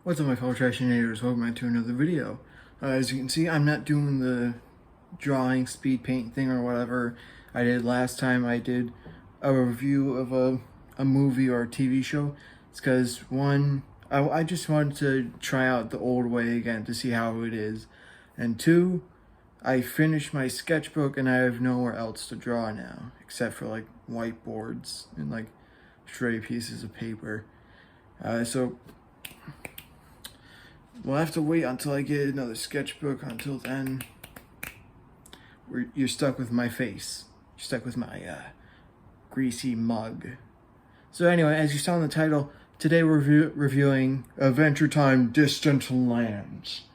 What's up, my fellow trashinators? Welcome back to another video. As you can see, I'm not doing the drawing speed paint thing or whatever I did last time. I did a review of a movie or a TV show. It's because, one, I just wanted to try out the old way again to see how it is. And two, I finished my sketchbook and I have nowhere else to draw now, except for like whiteboards and like stray pieces of paper. So we'll have to wait until I get another sketchbook. Until then, you're stuck with my face. You're stuck with my greasy mug. So anyway, as you saw in the title, today we're reviewing Adventure Time Distant Lands,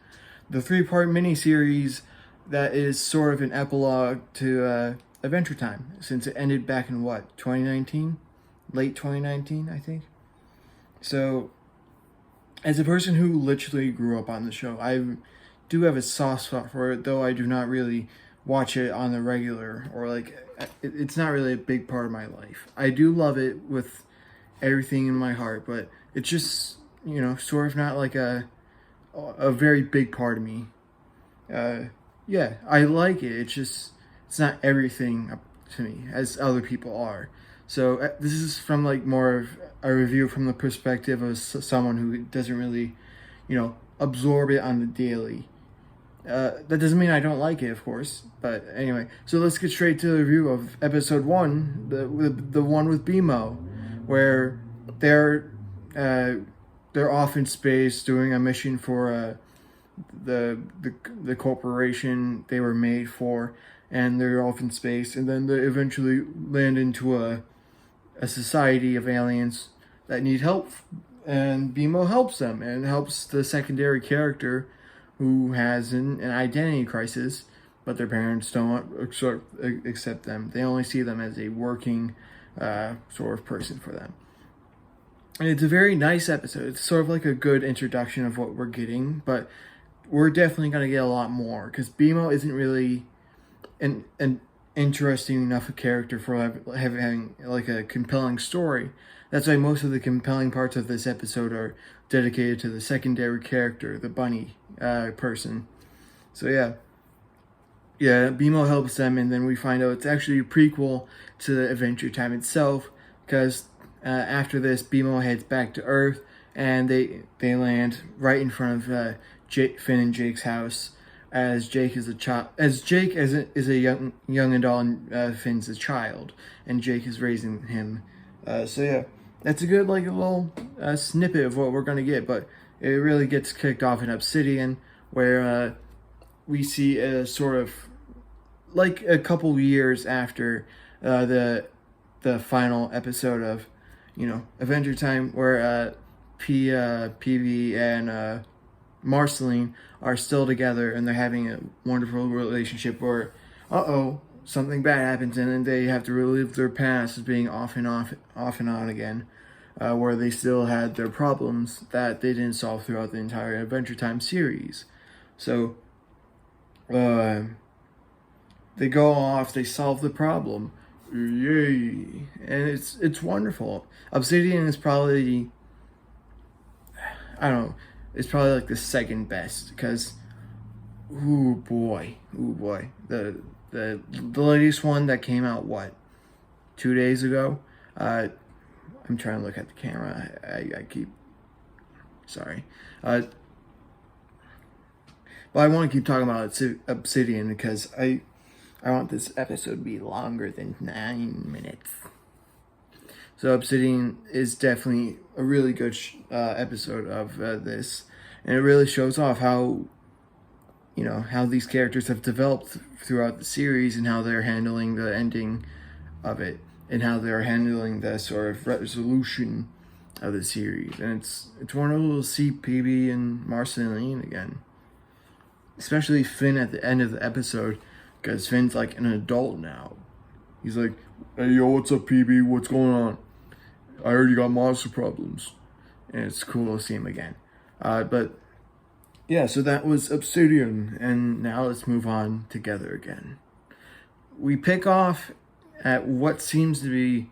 the three-part miniseries that is sort of an epilogue to Adventure Time, since it ended back in what, 2019? Late 2019, I think. So, as a person who literally grew up on the show, I do have a soft spot for it, though I do not really watch it on the regular, or like, it's not really a big part of my life. I do love it with everything in my heart, but it's just, you know, sort of not like a very big part of me. Yeah, I like it, it's not everything to me, as other people are. So this is from like more of a review from the perspective of someone who doesn't really, you know, absorb it on the daily. That doesn't mean I don't like it, of course. But anyway, so let's get straight to the review of episode 1, the one with BMO, where they're off in space doing a mission for the corporation they were made for, and they're off in space, and then they eventually land into a society of aliens that need help, and BMO helps them and helps the secondary character who has an identity crisis, but their parents don't accept them. They only see them as a working sort of person for them. And it's a very nice episode. It's sort of like a good introduction of what we're getting, but we're definitely going to get a lot more, because BMO isn't really an interesting enough a character for having like a compelling story. That's why most of the compelling parts of this episode are dedicated to the secondary character, the bunny person. So yeah, BMO helps them, and then we find out it's actually a prequel to the Adventure Time itself, because after this, BMO heads back to Earth, and they land right in front of Finn and Jake's house. As Jake is a young adult, and Finn's a child, and Jake is raising him. So yeah, that's a good like a little snippet of what we're gonna get, but it really gets kicked off in Obsidian, where we see a sort of like a couple years after the final episode of, you know, Adventure Time, where PB and Marceline are still together, and they're having a wonderful relationship where, something bad happens, and then they have to relive their past as being off and on again, where they still had their problems that they didn't solve throughout the entire Adventure Time series. So, they go off, they solve the problem, yay, and it's wonderful. Obsidian is probably, I don't know, it's probably like the second best, because ooh boy, the latest one that came out, what, 2 days ago, I'm trying to look at the camera, I keep, sorry, but I want to keep talking about Obsidian, because I want this episode to be longer than 9 minutes. So Obsidian is definitely a really good episode of this, and it really shows off how, you know, how these characters have developed throughout the series, and how they're handling the ending of it, and how they're handling the sort of resolution of the series. And it's wonderful to see PB and Marceline again, especially Finn at the end of the episode, because Finn's like an adult now. He's like, "Hey, yo, what's up, PB? What's going on? I heard you got monster problems." And it's cool to see him again. But yeah, so that was Obsidian, and now let's move on together again. We pick off at what seems to be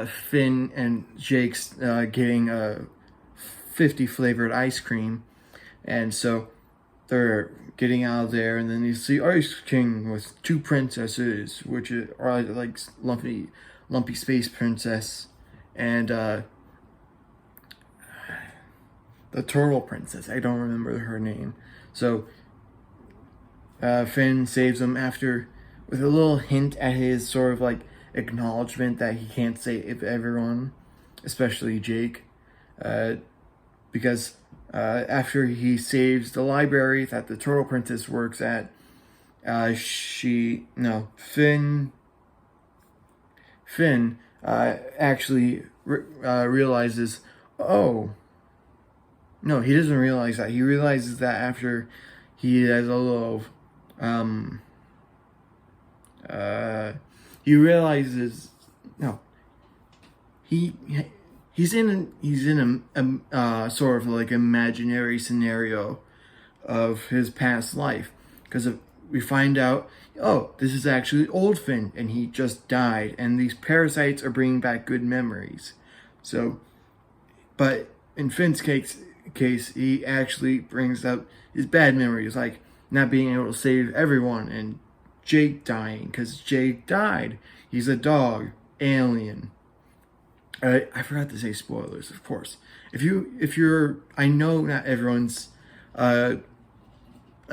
Finn and Jake's getting 50 flavored ice cream. And so they're getting out of there, and then you see Ice King with 2 princesses, which are like lumpy space princess, and the turtle princess. I don't remember her name. So Finn saves them after, with a little hint at his sort of like acknowledgement that he can't save everyone, especially Jake, because after he saves the library that the turtle princess works at, Finn actually realizes, oh, no, he doesn't realize that. He realizes that after he has a little, he realizes, no, he's in a sort of like imaginary scenario of his past life, because we find out, oh, this is actually old Finn, and he just died, and these parasites are bringing back good memories. So, but in Finn's case, he actually brings up his bad memories, like not being able to save everyone, and Jake dying, because Jake died. He's a dog, alien. I forgot to say spoilers, of course. If you're, I know not everyone's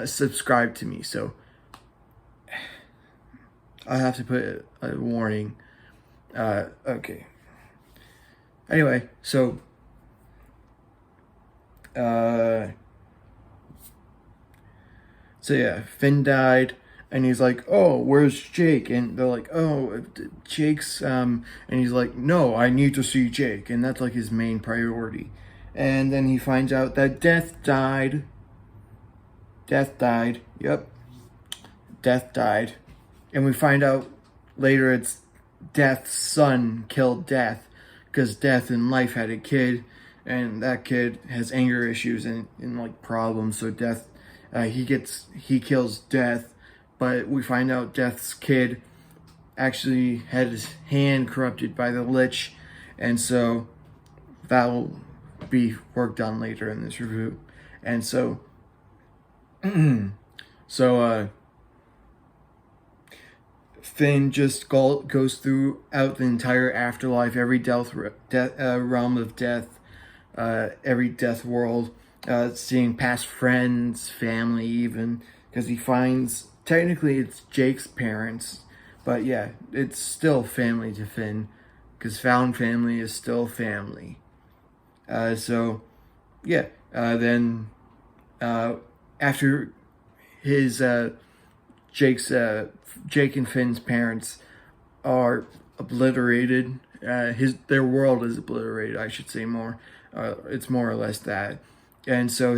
subscribed to me, so I have to put a warning. Okay. Anyway, so yeah, Finn died, and he's like, oh, where's Jake? And they're like, oh, Jake's, and he's like, no, I need to see Jake, and that's like his main priority. And then he finds out that Death died. Yep. Death died. And we find out later it's Death's son killed Death, because Death in life had a kid, and that kid has anger issues and like problems. So Death, he kills Death, but we find out Death's kid actually had his hand corrupted by the Lich, and so that'll be worked on later in this review. And so, Finn just goes throughout the entire afterlife, every realm of death, every death world, seeing past friends, family even, because he finds, technically it's Jake's parents, but yeah, it's still family to Finn, because found family is still family. So, yeah, then after his, Jake and Finn's parents are obliterated, their world is obliterated, I should say more. It's more or less that. And so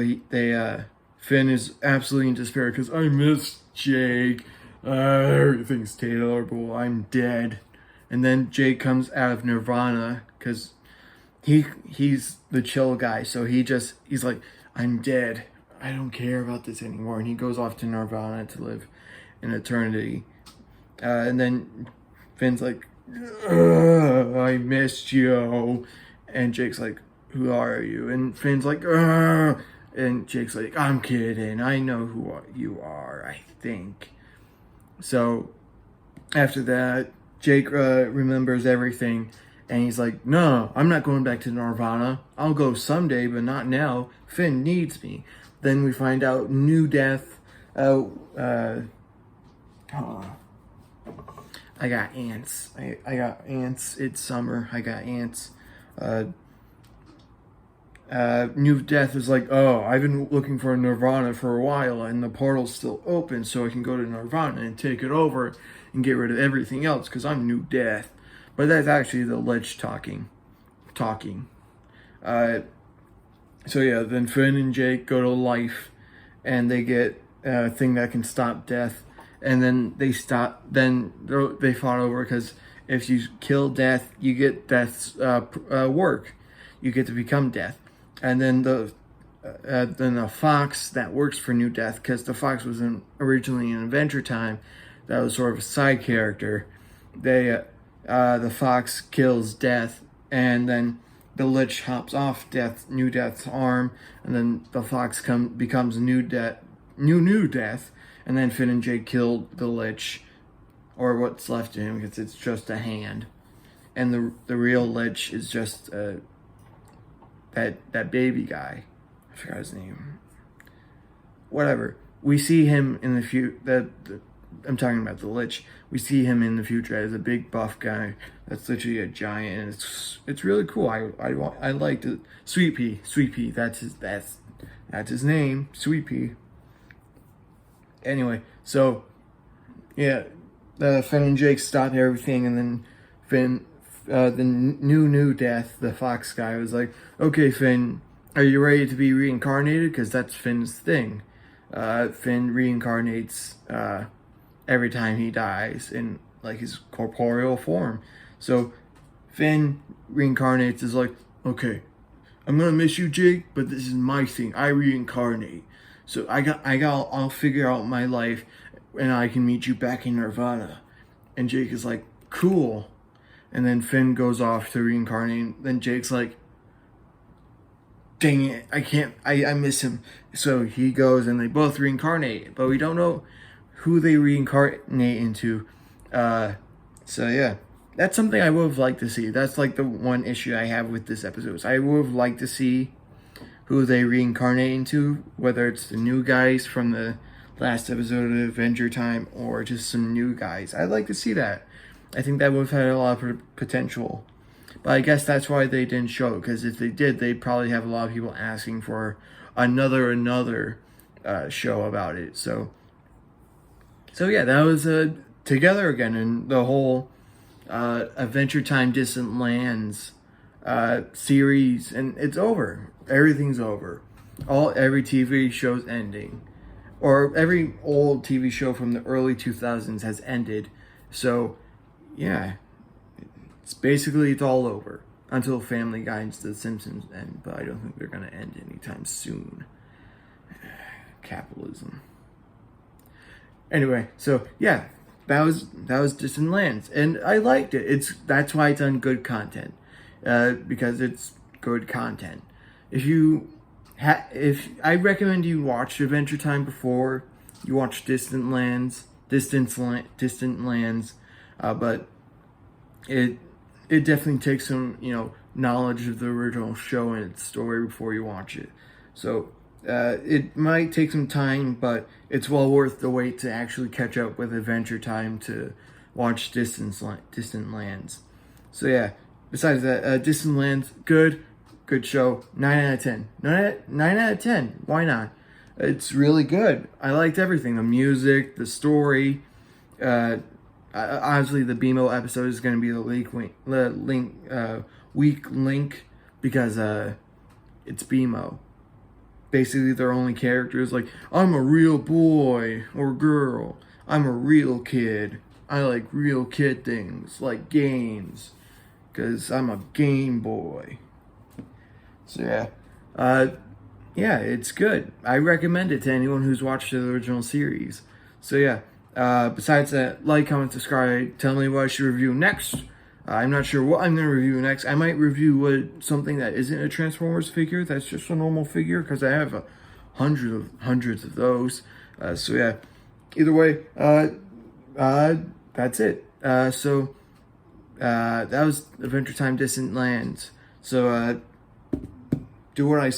Finn is absolutely in despair, because I miss Jake. Everything's terrible. I'm dead. And then Jake comes out of Nirvana, because he's the chill guy. So he's like, I'm dead. I don't care about this anymore. And he goes off to Nirvana to live in eternity. And then Finn's like, I missed you. And Jake's like, who are you? And Finn's like, ugh. And Jake's like, I'm kidding. I know who you are, I think. So after that, Jake remembers everything. And he's like, no, I'm not going back to Nirvana. I'll go someday, but not now. Finn needs me. Then we find out new Death. I got ants. I got ants. It's summer. I got ants. New Death is like, oh, I've been looking for Nirvana for a while, and the portal's still open, so I can go to Nirvana and take it over and get rid of everything else, because I'm New Death. But that's actually the Lich talking. So yeah, then Finn and Jake go to life, and they get a thing that can stop death. And then they fought over, because if you kill Death, you get Death's work. You get to become Death. And then the fox that works for New Death, because the fox was originally in Adventure Time, that was sort of a side character. The fox kills Death, and then the Lich hops off New Death's arm, and then the fox becomes New Death, and then Finn and Jake kill the Lich, or what's left of him, because it's just a hand, and the real Lich is just that baby guy. I forgot his name. Whatever. We see him in the future. I'm talking about the Lich. We see him in the future as a big buff guy that's literally a giant, and it's really cool. I liked it. Sweet Pea. That's his name. Sweet Pea. Anyway, so yeah, Finn and Jake stop everything, and then Finn, the new Death, the fox guy, was like, "Okay, Finn, are you ready to be reincarnated? Because that's Finn's thing. Finn reincarnates every time he dies in like his corporeal form. So Finn reincarnates is like, okay, I'm gonna miss you, Jake, but this is my thing. I reincarnate. So I'll figure out my life, and I can meet you back in Nirvana." And Jake is like, cool. And then Finn goes off to reincarnate. And then Jake's like, dang it, I miss him. So he goes and they both reincarnate, but we don't know who they reincarnate into. So yeah, that's something I would have liked to see. That's like the one issue I have with this episode. I would have liked to see who they reincarnate into, whether it's the new guys from the last episode of Adventure Time or just some new guys. I'd like to see that. I think that would have had a lot of potential. But I guess that's why they didn't show it, because if they did, they'd probably have a lot of people asking for another show about it. So yeah, that was Together Again, and the whole Adventure Time Distant Lands series, and it's over. Everything's over. Every TV show's ending, or every old TV show from the early 2000s has ended. So yeah, it's all over until Family Guy and The Simpsons end, but I don't think they're gonna end anytime soon. Capitalism. Anyway, so yeah, that was Distant Lands, and I liked it. That's why it's on good content, because it's good content. If I recommend you watch Adventure Time before you watch Distant Lands, but it definitely takes some knowledge of the original show and its story before you watch it. So it might take some time, but it's well worth the wait to actually catch up with Adventure Time to watch Distant Lands. So yeah, besides that, Distant Lands, good show. 9 out of 10. 9 out of 10. Why not? It's really good. I liked everything. The music, the story. Obviously, the BMO episode is going to be the weak link because it's BMO. Basically, their only character is like, I'm a real boy or girl. I'm a real kid. I like real kid things, like games, because I'm a Game Boy. So yeah, it's good. I recommend it to anyone who's watched the original series. So yeah, besides that, like, comment, subscribe, tell me what I should review next. I'm not sure what I'm going to review next. I might review something that isn't a Transformers figure, that's just a normal figure, because I have hundreds of those. So yeah, either way, that's it. So that was Adventure Time Distant Lands. So do what I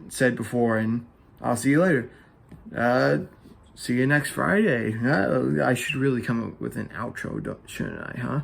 said before, and I'll see you later. See you next Friday. I should really come up with an outro, shouldn't I, huh?